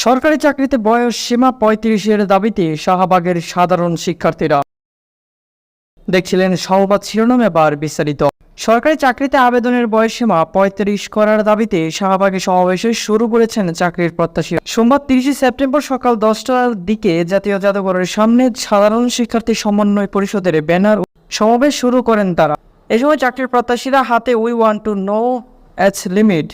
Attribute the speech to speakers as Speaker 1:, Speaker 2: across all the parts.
Speaker 1: সরকারি চাকরিতে বয়স সীমা ৩৫-এর দাবিতে শাহবাগের সাধারণ শিক্ষার্থীরা। দেখছিলেন সংবাদ শিরোনাম, এবার বিস্তারিত। সরকারি চাকরিতে আবেদনের বয়সসীমা ৩৫ করার দাবিতে শাহবাগে সমাবেশ শুরু করেছেন চাকরির প্রত্যাশীরা। সোমবার ৩০ সেপ্টেম্বর সকাল 10টার দিকে জাতীয় জাদুঘরের সামনে সাধারণ শিক্ষার্থী সমন্বয় পরিষদের ব্যানার সমাবেশ শুরু করেন তারা। এ সময় চাকরির প্রত্যাশীরা হাতে we want to know age limit,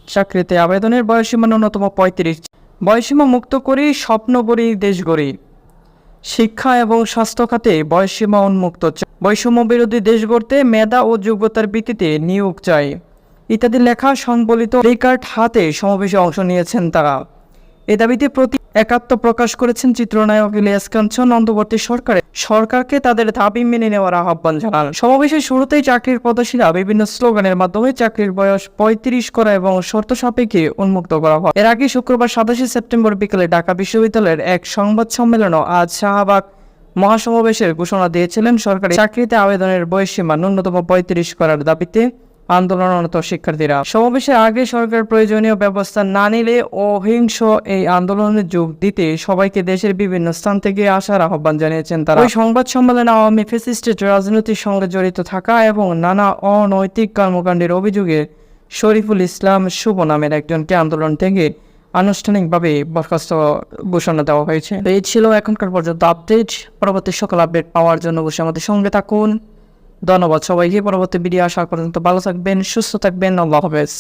Speaker 1: চাকরিতে আবেদনের বয়সসীমা ন্যূনতম ৩৫, বয়সসীমা মুক্ত করি, স্বপ্ন গড়ি, দেশ গড়ি, শিক্ষা এবং স্বাস্থ্য খাতে বয়সসীমা উন্মুক্ত, বৈষম্য বিরোধী দেশ গড়তে মেধা ও যোগ্যতার ভিত্তিতে নিয়োগ চাই ইত্যাদি লেখা সংবলিত প্লেকার্ড হাতে সমাবেশে অংশ নিয়েছেন তারা। এ দাবিতে প্রতি একাত্ম প্রকাশ করেছেন চিত্রনায়ক ইলিয়াস কাঞ্চন। অন্তর্বর্তী সরকারকে তাদের দাবি মেনে নেওয়ার আহ্বান জানান। সমাবেশের শুরুতেই চাকরির প্রত্যাশীরা বিভিন্ন স্লোগানের মাধ্যমে চাকরির বয়স ৩৫ করা এবং শর্ত সাপেক্ষে উন্মুক্ত করা হয়। এর আগে শুক্রবার ২৭ সেপ্টেম্বর বিকেলে ঢাকা বিশ্ববিদ্যালয়ের এক সংবাদ সম্মেলনে আজ শাহবাগ মহাসমাবেশের ঘোষণা দিয়েছিলেন সরকারি চাকরিতে আবেদনের বয়সসীমা ন্যূনতম ৩৫ করার দাবিতে আন্দোলনরত শিক্ষার্থীরা। সমাবেশের আগে সরকার প্রয়োজনীয় ব্যবস্থা না নিলে অহিংস এই আন্দোলনে যোগ দিতে সবাইকে দেশের বিভিন্ন স্থান থেকে আসার আহ্বান জানিয়েছেন তারা। ওই সংবাদ সম্মেলনে আওয়ামী ফ্যাসিস্টের রাজনীতির সঙ্গে জড়িত থাকা এবং নানা অনৈতিক কর্মকাণ্ডের অভিযোগে শরীফুল ইসলাম শুভ নামের একজনকে আন্দোলন থেকে আনুষ্ঠানিকভাবে বরখাস্ত ঘোষণা দেওয়া হয়েছে। এই ছিল এখনকার পর্যন্ত আপডেট। পরবর্তী সকল আপডেট পাওয়ার জন্য অবশ্যই আমাদের সঙ্গে থাকুন। ধন্যবাদ সবাইকে। পরবর্তী ভিডিও আসা পর্যন্ত ভালো থাকবেন, সুস্থ থাকবেন। আল্লাহ হাফেজ।